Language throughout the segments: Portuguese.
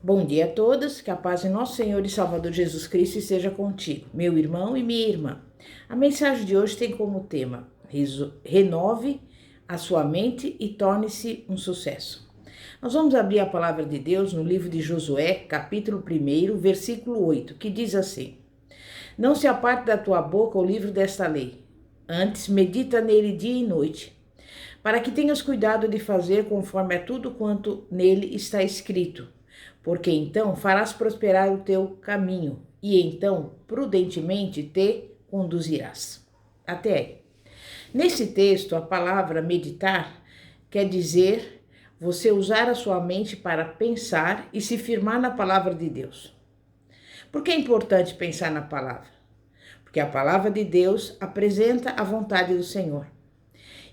Bom dia a todos, que a paz de nosso Senhor e Salvador Jesus Cristo esteja contigo, meu irmão e minha irmã. A mensagem de hoje tem como tema: renove a sua mente e torne-se um sucesso. Nós vamos abrir a palavra de Deus no livro de Josué, capítulo 1, versículo 8, que diz assim: Não se aparte da tua boca o livro desta lei, antes medita nele dia e noite, para que tenhas cuidado de fazer conforme a tudo quanto nele está escrito, porque então farás prosperar o teu caminho, e então prudentemente te conduzirás. Até aí. Nesse texto, a palavra meditar quer dizer você usar a sua mente para pensar e se firmar na palavra de Deus. Por que é importante pensar na palavra? Porque a palavra de Deus apresenta a vontade do Senhor.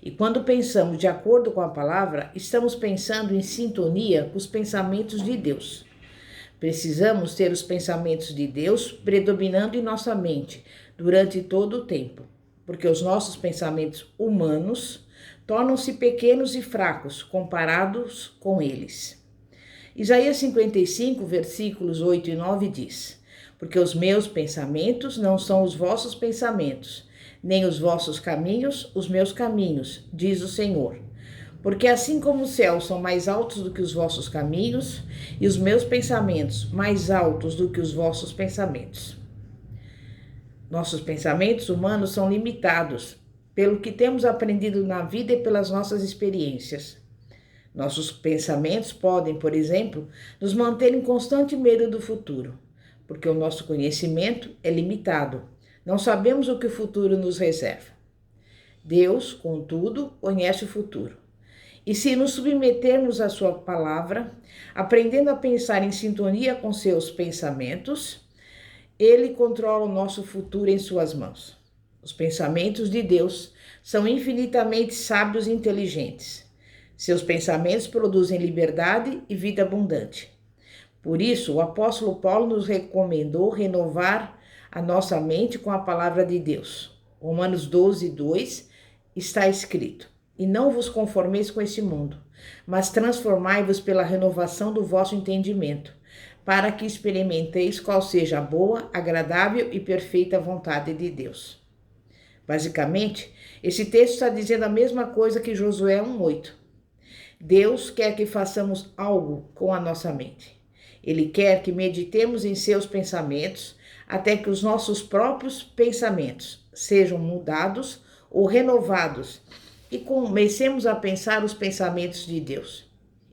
E quando pensamos de acordo com a palavra, estamos pensando em sintonia com os pensamentos de Deus. Precisamos ter os pensamentos de Deus predominando em nossa mente durante todo o tempo, porque os nossos pensamentos humanos tornam-se pequenos e fracos comparados com eles. Isaías 55, versículos 8 e 9 diz: Porque os meus pensamentos não são os vossos pensamentos, nem os vossos caminhos, os meus caminhos, diz o Senhor. Porque assim como os céus são mais altos do que os vossos caminhos, e os meus pensamentos mais altos do que os vossos pensamentos. Nossos pensamentos humanos são limitados pelo que temos aprendido na vida e pelas nossas experiências. Nossos pensamentos podem, por exemplo, nos manter em constante medo do futuro, porque o nosso conhecimento é limitado. Não sabemos o que o futuro nos reserva. Deus, contudo, conhece o futuro. E se nos submetermos à sua palavra, aprendendo a pensar em sintonia com seus pensamentos, Ele controla o nosso futuro em suas mãos. Os pensamentos de Deus são infinitamente sábios e inteligentes. Seus pensamentos produzem liberdade e vida abundante. Por isso, o apóstolo Paulo nos recomendou renovar a nossa mente com a palavra de Deus. Romanos 12, 2 está escrito: E não vos conformeis com este mundo, mas transformai-vos pela renovação do vosso entendimento, para que experimenteis qual seja a boa, agradável e perfeita vontade de Deus. Basicamente, esse texto está dizendo a mesma coisa que Josué 1:8. Deus quer que façamos algo com a nossa mente. Ele quer que meditemos em seus pensamentos até que os nossos próprios pensamentos sejam mudados ou renovados e comecemos a pensar os pensamentos de Deus.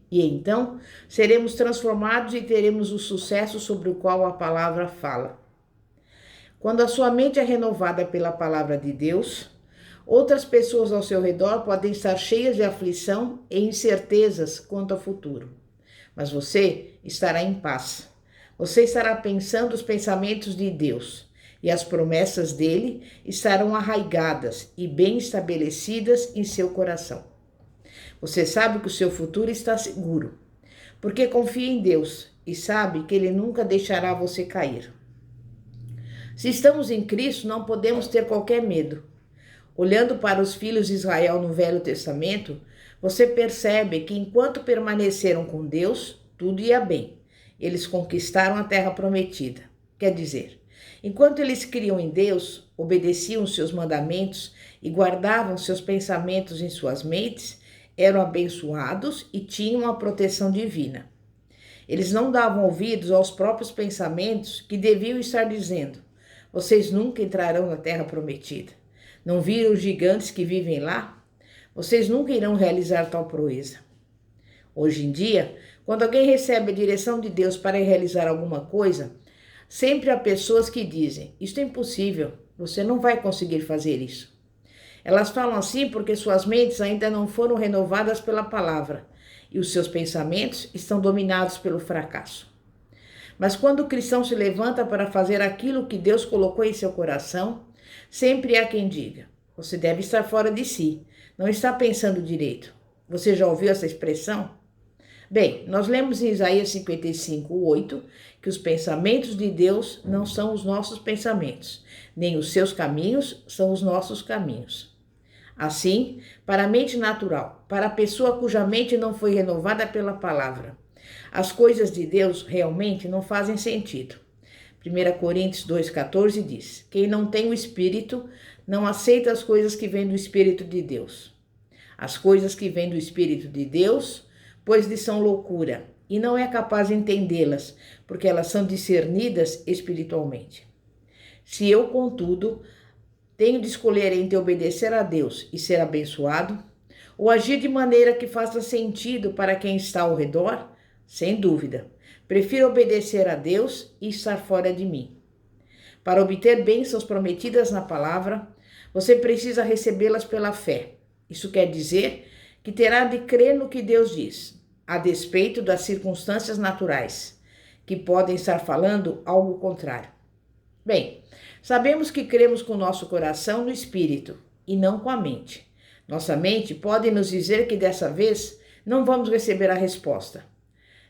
E então seremos transformados e teremos o sucesso sobre o qual a palavra fala. Quando a sua mente é renovada pela palavra de Deus, outras pessoas ao seu redor podem estar cheias de aflição e incertezas quanto ao futuro. Mas você estará em paz. Você estará pensando os pensamentos de Deus, e as promessas dele estarão arraigadas e bem estabelecidas em seu coração. Você sabe que o seu futuro está seguro, porque confia em Deus e sabe que ele nunca deixará você cair. Se estamos em Cristo, não podemos ter qualquer medo. Olhando para os filhos de Israel no Velho Testamento, você percebe que enquanto permaneceram com Deus, tudo ia bem. Eles conquistaram a terra prometida. Quer dizer, enquanto eles criam em Deus, obedeciam seus mandamentos e guardavam seus pensamentos em suas mentes, eram abençoados e tinham a proteção divina. Eles não davam ouvidos aos próprios pensamentos que deviam estar dizendo: vocês nunca entrarão na terra prometida. Não viram os gigantes que vivem lá? Vocês nunca irão realizar tal proeza. Hoje em dia, quando alguém recebe a direção de Deus para realizar alguma coisa, sempre há pessoas que dizem: isto é impossível, você não vai conseguir fazer isso. Elas falam assim porque suas mentes ainda não foram renovadas pela palavra e os seus pensamentos estão dominados pelo fracasso. Mas quando o cristão se levanta para fazer aquilo que Deus colocou em seu coração, sempre há quem diga: você deve estar fora de si, não está pensando direito. Você já ouviu essa expressão? Bem, nós lemos em Isaías 55:8 que os pensamentos de Deus não são os nossos pensamentos, nem os seus caminhos são os nossos caminhos. Assim, para a mente natural, para a pessoa cuja mente não foi renovada pela palavra, As coisas de Deus realmente não fazem sentido. 1 Coríntios 2,14 diz: quem não tem o Espírito não aceita as coisas que vêm do Espírito de Deus. As coisas que vêm do Espírito de Deus, pois lhes são loucura, e não é capaz de entendê-las, porque elas são discernidas espiritualmente. Se eu, contudo, tenho de escolher entre obedecer a Deus e ser abençoado, ou agir de maneira que faça sentido para quem está ao redor, sem dúvida, prefiro obedecer a Deus e estar fora de mim. Para obter bênçãos prometidas na palavra, você precisa recebê-las pela fé. Isso quer dizer que terá de crer no que Deus diz, a despeito das circunstâncias naturais, que podem estar falando algo contrário. Bem, sabemos que cremos com o nosso coração no Espírito e não com a mente. Nossa mente pode nos dizer que dessa vez não vamos receber a resposta.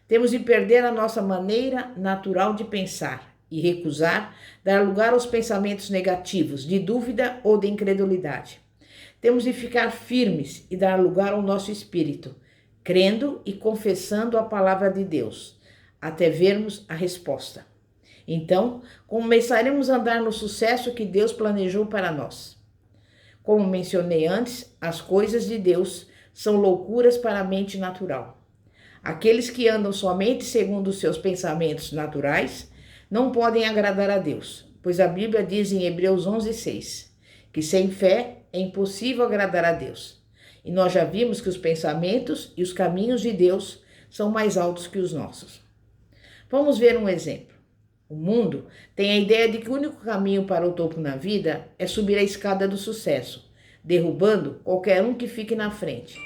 Temos de perder a nossa maneira natural de pensar e recusar dar lugar aos pensamentos negativos, de dúvida ou de incredulidade. Temos de ficar firmes e dar lugar ao nosso espírito, crendo e confessando a palavra de Deus, até vermos a resposta. Então, começaremos a andar no sucesso que Deus planejou para nós. Como mencionei antes, as coisas de Deus são loucuras para a mente natural. Aqueles que andam somente segundo os seus pensamentos naturais não podem agradar a Deus, pois a Bíblia diz em Hebreus 11:6 que sem fé é impossível agradar a Deus. E nós já vimos que os pensamentos e os caminhos de Deus são mais altos que os nossos. Vamos ver um exemplo. O mundo tem a ideia de que o único caminho para o topo na vida é subir a escada do sucesso, derrubando qualquer um que fique na frente.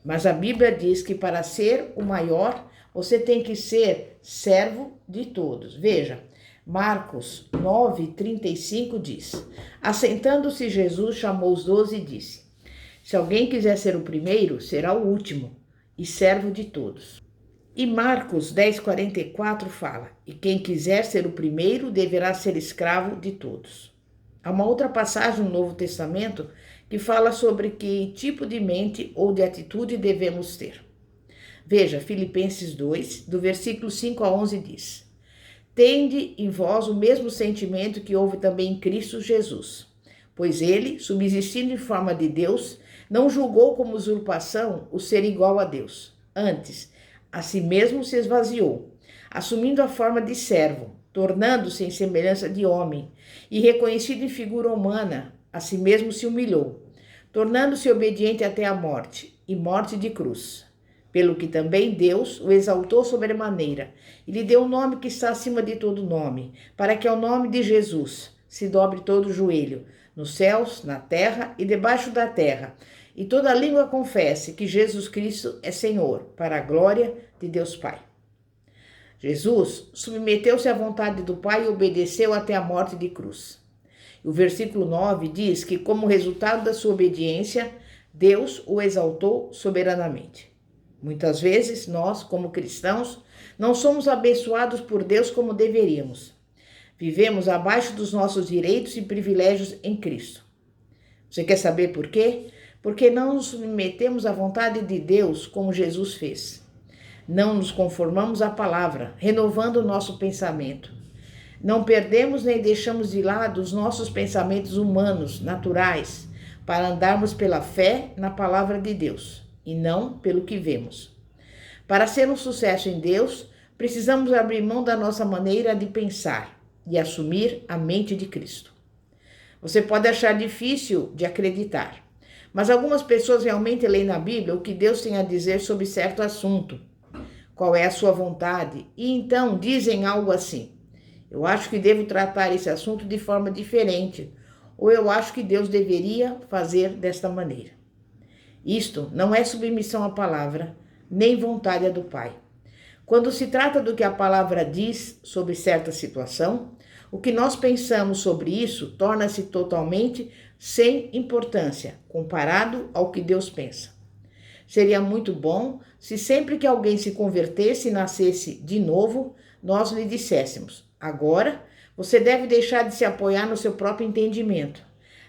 Mas a Bíblia diz que para ser o maior, você tem que ser servo de todos. Veja, Marcos 9:35 diz: assentando-se Jesus chamou os 12 e disse: se alguém quiser ser o primeiro, será o último e servo de todos. E Marcos 10:44 fala: e quem quiser ser o primeiro deverá ser escravo de todos. Há uma outra passagem no Novo Testamento que fala sobre que tipo de mente ou de atitude devemos ter. Veja, Filipenses 2, do versículo 5 a 11 diz: tende em vós o mesmo sentimento que houve também em Cristo Jesus, pois ele, subsistindo em forma de Deus, não julgou como usurpação o ser igual a Deus. Antes, a si mesmo se esvaziou, assumindo a forma de servo, tornando-se em semelhança de homem, e reconhecido em figura humana, a si mesmo se humilhou, tornando-se obediente até a morte, e morte de cruz. Pelo que também Deus o exaltou sobremaneira, e lhe deu um nome que está acima de todo nome, para que ao nome de Jesus se dobre todo o joelho, nos céus, na terra e debaixo da terra, e toda língua confesse que Jesus Cristo é Senhor, para a glória de Deus Pai. Jesus submeteu-se à vontade do Pai e obedeceu até a morte de cruz. O versículo 9 diz que, como resultado da sua obediência, Deus o exaltou soberanamente. Muitas vezes, nós, como cristãos, não somos abençoados por Deus como deveríamos. Vivemos abaixo dos nossos direitos e privilégios em Cristo. Você quer saber por quê? Porque não nos submetemos à vontade de Deus como Jesus fez. Não nos conformamos à palavra, renovando o nosso pensamento. Não perdemos nem deixamos de lado os nossos pensamentos humanos, naturais, para andarmos pela fé na palavra de Deus, e não pelo que vemos. Para ser um sucesso em Deus, precisamos abrir mão da nossa maneira de pensar e assumir a mente de Cristo. Você pode achar difícil de acreditar, mas algumas pessoas realmente leem na Bíblia o que Deus tem a dizer sobre certo assunto, qual é a sua vontade, e então dizem algo assim: eu acho que devo tratar esse assunto de forma diferente, ou eu acho que Deus deveria fazer desta maneira. Isto não é submissão à palavra, nem vontade do Pai. Quando se trata do que a palavra diz sobre certa situação, o que nós pensamos sobre isso torna-se totalmente sem importância, comparado ao que Deus pensa. Seria muito bom se sempre que alguém se convertesse e nascesse de novo, nós lhe disséssemos: agora você deve deixar de se apoiar no seu próprio entendimento,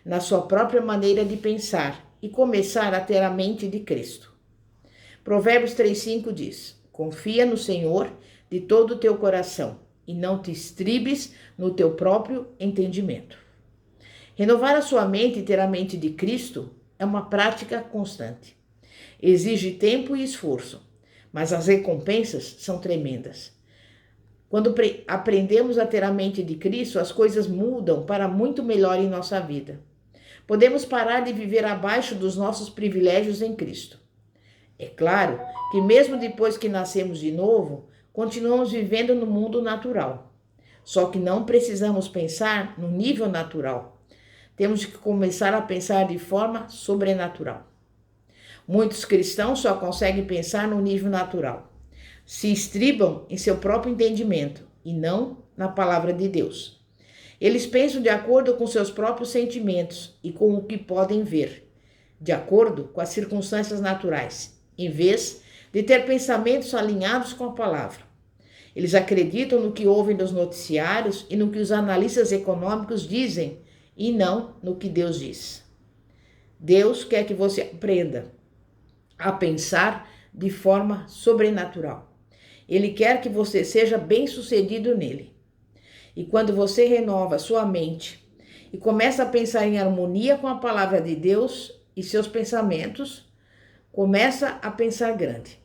na sua própria maneira de pensar e começar a ter a mente de Cristo. Provérbios 3:5 diz: Confia no Senhor de todo o teu coração e não te estribes no teu próprio entendimento. Renovar a sua mente e ter a mente de Cristo é uma prática constante. Exige tempo e esforço, mas as recompensas são tremendas. Quando aprendemos a ter a mente de Cristo, as coisas mudam para muito melhor em nossa vida. Podemos parar de viver abaixo dos nossos privilégios em Cristo. É claro que mesmo depois que nascemos de novo, continuamos vivendo no mundo natural. Só que não precisamos pensar no nível natural. Temos que começar a pensar de forma sobrenatural. Muitos cristãos só conseguem pensar no nível natural. Se estribam em seu próprio entendimento e não na palavra de Deus. Eles pensam de acordo com seus próprios sentimentos e com o que podem ver, de acordo com as circunstâncias naturais, em vez de ter pensamentos alinhados com a palavra. Eles acreditam no que ouvem nos noticiários e no que os analistas econômicos dizem e não no que Deus diz. Deus quer que você aprenda a pensar de forma sobrenatural. Ele quer que você seja bem-sucedido nele. E quando você renova sua mente e começa a pensar em harmonia com a palavra de Deus e seus pensamentos, começa a pensar grande.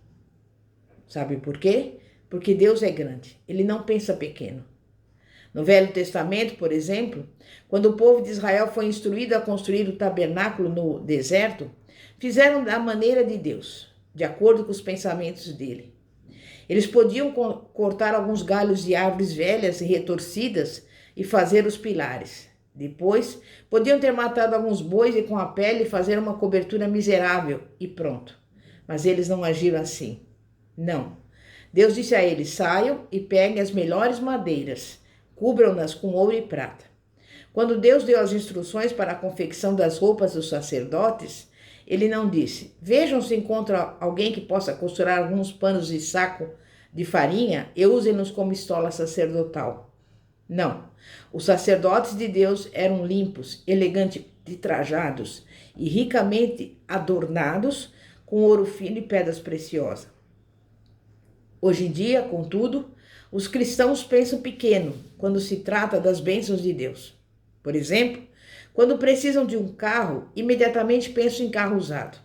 Sabe por quê? Porque Deus é grande. Ele não pensa pequeno. No Velho Testamento, por exemplo, quando o povo de Israel foi instruído a construir o tabernáculo no deserto, fizeram da maneira de Deus, de acordo com os pensamentos dele. Eles podiam cortar alguns galhos de árvores velhas e retorcidas e fazer os pilares. Depois, podiam ter matado alguns bois e com a pele fazer uma cobertura miserável e pronto. Mas eles não agiram assim. Não. Deus disse a eles: saiam e peguem as melhores madeiras, cubram-nas com ouro e prata. Quando Deus deu as instruções para a confecção das roupas dos sacerdotes, ele não disse: vejam se encontra alguém que possa costurar alguns panos de saco de farinha e usem-nos como estola sacerdotal. Não. Os sacerdotes de Deus eram limpos, elegantemente trajados e ricamente adornados com ouro fino e pedras preciosas. Hoje em dia, contudo, os cristãos pensam pequeno quando se trata das bênçãos de Deus. Por exemplo, quando precisam de um carro, imediatamente pensam em carro usado.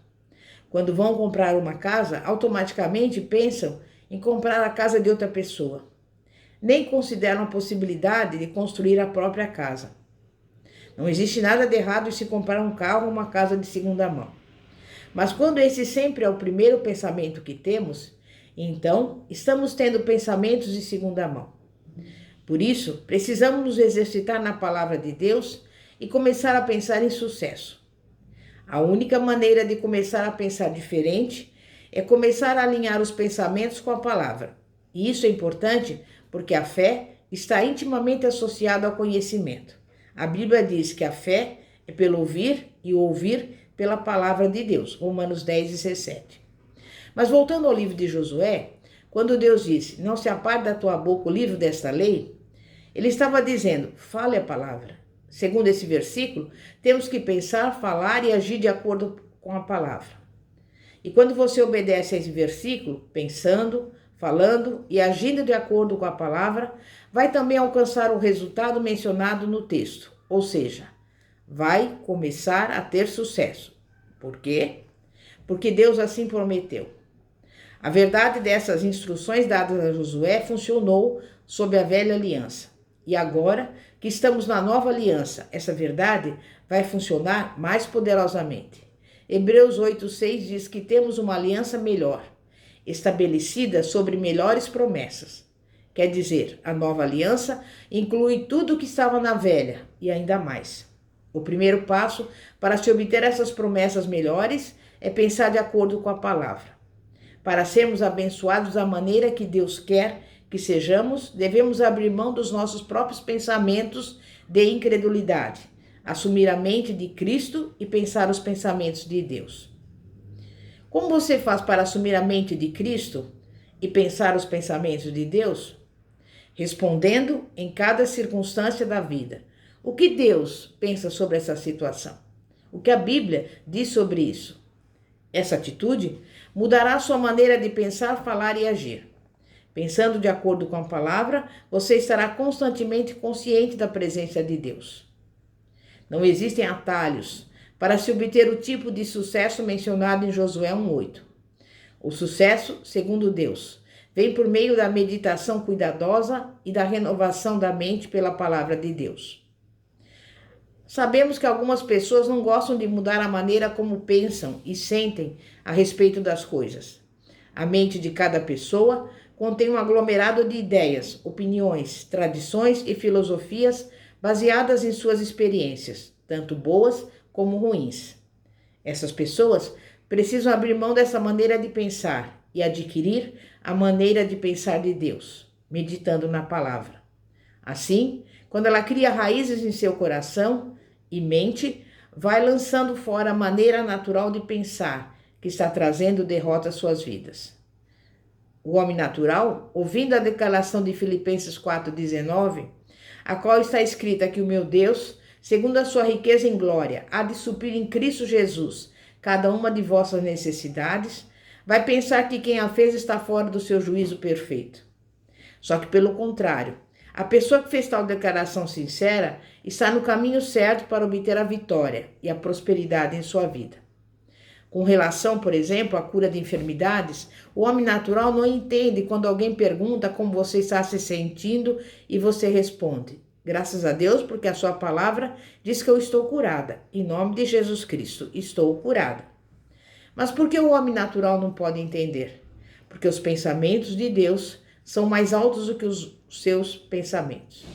Quando vão comprar uma casa, automaticamente pensam em comprar a casa de outra pessoa. Nem consideram a possibilidade de construir a própria casa. Não existe nada de errado em se comprar um carro ou uma casa de segunda mão. Mas quando esse sempre é o primeiro pensamento que temos, então estamos tendo pensamentos de segunda mão. Por isso, precisamos nos exercitar na palavra de Deus e começar a pensar em sucesso. A única maneira de começar a pensar diferente é começar a alinhar os pensamentos com a palavra. E isso é importante porque a fé está intimamente associada ao conhecimento. A Bíblia diz que a fé é pelo ouvir e ouvir pela palavra de Deus. Romanos 10:17. Mas voltando ao livro de Josué, quando Deus disse: não se aparte da tua boca o livro desta lei, ele estava dizendo: fale a palavra. Segundo esse versículo, temos que pensar, falar e agir de acordo com a palavra. E quando você obedece a esse versículo, pensando, falando e agindo de acordo com a palavra, vai também alcançar o resultado mencionado no texto, ou seja, vai começar a ter sucesso. Por quê? Porque Deus assim prometeu. A verdade dessas instruções dadas a Josué funcionou sob a velha aliança. E agora que estamos na nova aliança, essa verdade vai funcionar mais poderosamente. Hebreus 8:6 diz que temos uma aliança melhor, estabelecida sobre melhores promessas. Quer dizer, a nova aliança inclui tudo o que estava na velha e ainda mais. O primeiro passo para se obter essas promessas melhores é pensar de acordo com a palavra. Para sermos abençoados da maneira que Deus quer que sejamos, devemos abrir mão dos nossos próprios pensamentos de incredulidade, assumir a mente de Cristo e pensar os pensamentos de Deus. Como você faz para assumir a mente de Cristo e pensar os pensamentos de Deus? Respondendo em cada circunstância da vida. O que Deus pensa sobre essa situação? O que a Bíblia diz sobre isso? Essa atitude Mudará sua maneira de pensar, falar e agir. Pensando de acordo com a palavra, você estará constantemente consciente da presença de Deus. Não existem atalhos para se obter o tipo de sucesso mencionado em Josué 1:8. O sucesso, segundo Deus, vem por meio da meditação cuidadosa e da renovação da mente pela palavra de Deus. Sabemos que algumas pessoas não gostam de mudar a maneira como pensam e sentem a respeito das coisas. A mente de cada pessoa contém um aglomerado de ideias, opiniões, tradições e filosofias baseadas em suas experiências, tanto boas como ruins. Essas pessoas precisam abrir mão dessa maneira de pensar e adquirir a maneira de pensar de Deus, meditando na palavra. Assim, quando ela cria raízes em seu coração e mente, vai lançando fora a maneira natural de pensar que está trazendo derrota às suas vidas. O homem natural, ouvindo a declaração de Filipenses 4,19, a qual está escrita que o meu Deus, segundo a sua riqueza em glória, há de suprir em Cristo Jesus cada uma de vossas necessidades, vai pensar que quem a fez está fora do seu juízo perfeito. Só que, pelo contrário, a pessoa que fez tal declaração sincera está no caminho certo para obter a vitória e a prosperidade em sua vida. Com relação, por exemplo, à cura de enfermidades, o homem natural não entende quando alguém pergunta como você está se sentindo e você responde: graças a Deus, porque a sua palavra diz que eu estou curada. Em nome de Jesus Cristo, estou curada. Mas por que o homem natural não pode entender? Porque os pensamentos de Deus são mais altos do que os seus pensamentos.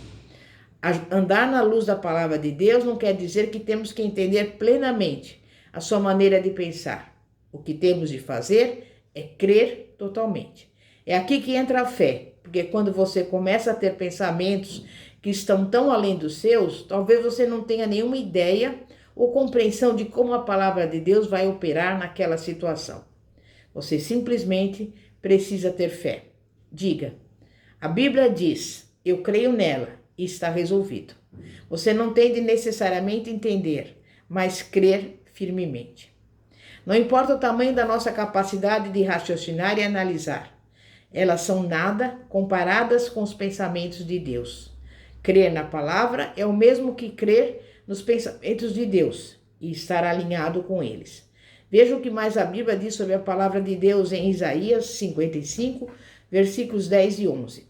Andar na luz da palavra de Deus não quer dizer que temos que entender plenamente a sua maneira de pensar. O que temos de fazer é crer totalmente. É aqui que entra a fé, porque quando você começa a ter pensamentos que estão tão além dos seus, talvez você não tenha nenhuma ideia ou compreensão de como a palavra de Deus vai operar naquela situação. Você simplesmente precisa ter fé. Diga: a Bíblia diz, eu creio nela e está resolvido. Você não tem de necessariamente entender, mas crer firmemente. Não importa o tamanho da nossa capacidade de raciocinar e analisar, elas são nada comparadas com os pensamentos de Deus. Crer na palavra é o mesmo que crer nos pensamentos de Deus e estar alinhado com eles. Veja o que mais a Bíblia diz sobre a palavra de Deus em Isaías 55, versículos 10 e 11.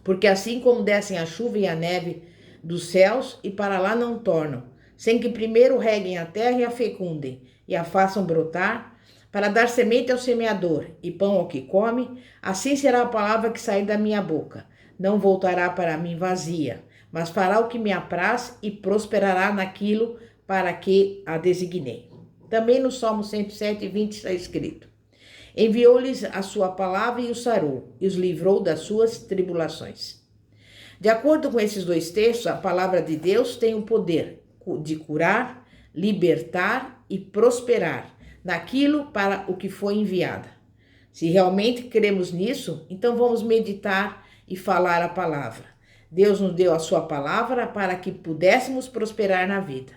Porque assim como descem a chuva e a neve dos céus e para lá não tornam, sem que primeiro reguem a terra e a fecundem e a façam brotar, para dar semente ao semeador e pão ao que come, assim será a palavra que sair da minha boca. Não voltará para mim vazia, mas fará o que me apraz e prosperará naquilo para que a designei. Também no Salmo 107, 20 está escrito: enviou-lhes a sua palavra e os sarou, e os livrou das suas tribulações. De acordo com esses dois textos, a palavra de Deus tem o poder de curar, libertar e prosperar naquilo para o que foi enviada. Se realmente cremos nisso, então vamos meditar e falar a palavra. Deus nos deu a sua palavra para que pudéssemos prosperar na vida.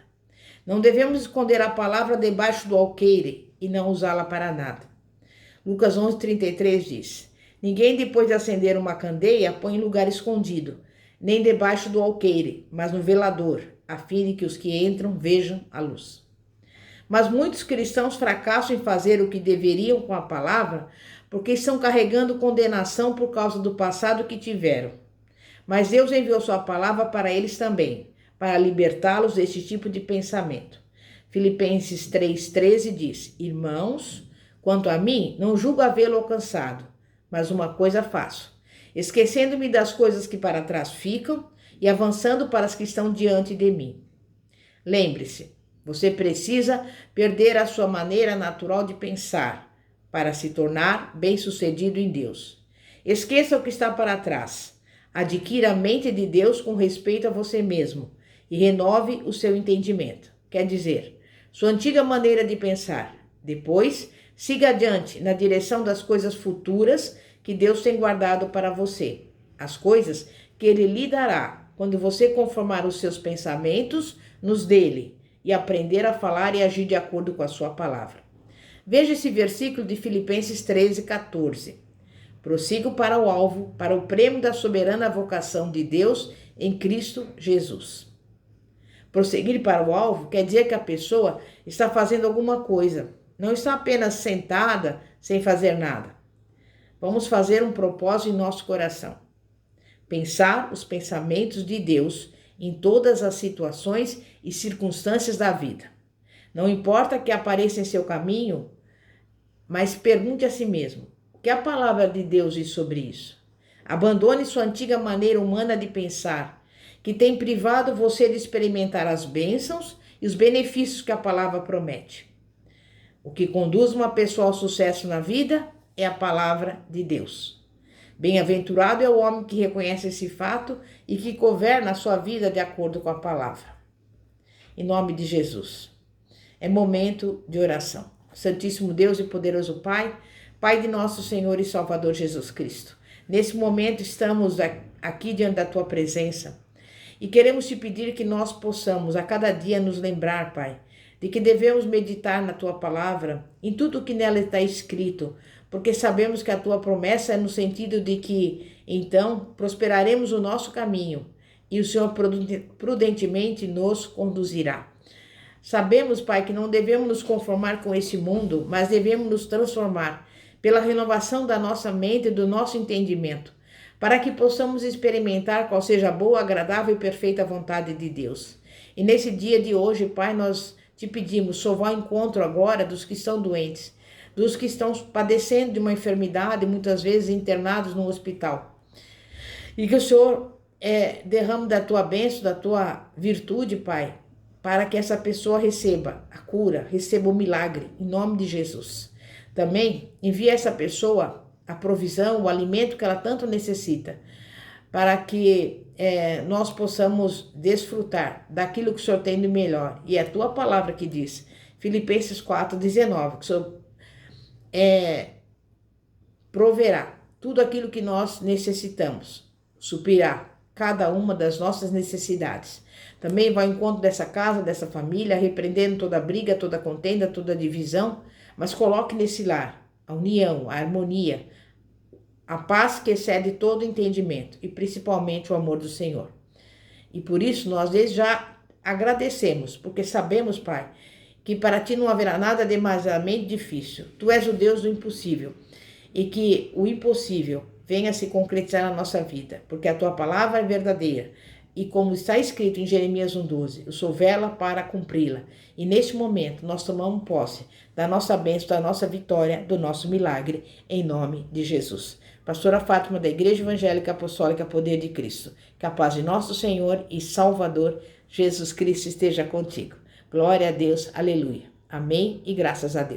Não devemos esconder a palavra debaixo do alqueire e não usá-la para nada. Lucas 11:33 diz: ninguém depois de acender uma candeia põe em lugar escondido, nem debaixo do alqueire, mas no velador, a fim de que os que entram vejam a luz. Mas muitos cristãos fracassam em fazer o que deveriam com a palavra porque estão carregando condenação por causa do passado que tiveram. Mas Deus enviou sua palavra para eles também, para libertá-los desse tipo de pensamento. Filipenses 3,13 diz: irmãos, quanto a mim, não julgo havê-lo alcançado, mas uma coisa faço, esquecendo-me das coisas que para trás ficam e avançando para as que estão diante de mim. Lembre-se, você precisa perder a sua maneira natural de pensar para se tornar bem-sucedido em Deus. Esqueça o que está para trás. Adquira a mente de Deus com respeito a você mesmo e renove o seu entendimento. Quer dizer, sua antiga maneira de pensar. Depois, siga adiante na direção das coisas futuras que Deus tem guardado para você. As coisas que Ele lhe dará quando você conformar os seus pensamentos nos dele e aprender a falar e agir de acordo com a sua palavra. Veja esse versículo de Filipenses 13:14. Prossigo para o alvo, para o prêmio da soberana vocação de Deus em Cristo Jesus. Prosseguir para o alvo quer dizer que a pessoa está fazendo alguma coisa, não está apenas sentada sem fazer nada. Vamos fazer um propósito em nosso coração. Pensar os pensamentos de Deus em todas as situações e circunstâncias da vida. Não importa que apareça em seu caminho, mas pergunte a si mesmo: o que a palavra de Deus diz sobre isso? Abandone sua antiga maneira humana de pensar, que tem privado você de experimentar as bênçãos e os benefícios que a palavra promete. O que conduz uma pessoa ao sucesso na vida é a palavra de Deus. Bem-aventurado é o homem que reconhece esse fato e que governa a sua vida de acordo com a palavra. Em nome de Jesus. É momento de oração. Santíssimo Deus e poderoso Pai, Pai de nosso Senhor e Salvador Jesus Cristo. Nesse momento estamos aqui diante da Tua presença e queremos Te pedir que nós possamos a cada dia nos lembrar, Pai, de que devemos meditar na Tua palavra, em tudo o que nela está escrito, porque sabemos que a Tua promessa é no sentido de que, então, prosperaremos o nosso caminho e o Senhor prudentemente nos conduzirá. Sabemos, Pai, que não devemos nos conformar com esse mundo, mas devemos nos transformar pela renovação da nossa mente e do nosso entendimento, para que possamos experimentar qual seja a boa, agradável e perfeita vontade de Deus. E nesse dia de hoje, Pai, nós Te pedimos, só vá ao encontro agora dos que estão doentes, dos que estão padecendo de uma enfermidade, muitas vezes internados no hospital. E que o Senhor derrame da Tua bênção, da Tua virtude, Pai, para que essa pessoa receba a cura, receba o milagre, em nome de Jesus. Também envia essa pessoa a provisão, o alimento que ela tanto necessita, para que nós possamos desfrutar daquilo que o Senhor tem de melhor. E é a Tua palavra que diz, Filipenses 4:19, que o Senhor proverá tudo aquilo que nós necessitamos, suprirá cada uma das nossas necessidades. Também vai ao encontro dessa casa, dessa família, repreendendo toda briga, toda contenda, toda divisão, mas coloque nesse lar a união, a harmonia, a paz que excede todo entendimento e principalmente o amor do Senhor. E por isso nós desde já agradecemos, porque sabemos, Pai, que para Ti não haverá nada demasiadamente difícil. Tu és o Deus do impossível e que o impossível venha se concretizar na nossa vida, porque a Tua palavra é verdadeira. E como está escrito em Jeremias 1:12, eu sou vela para cumpri-la. E neste momento nós tomamos posse da nossa bênção, da nossa vitória, do nosso milagre, em nome de Jesus. Pastora Fátima da Igreja Evangélica Apostólica Poder de Cristo. Que a paz de nosso Senhor e Salvador Jesus Cristo esteja contigo. Glória a Deus, aleluia. Amém e graças a Deus.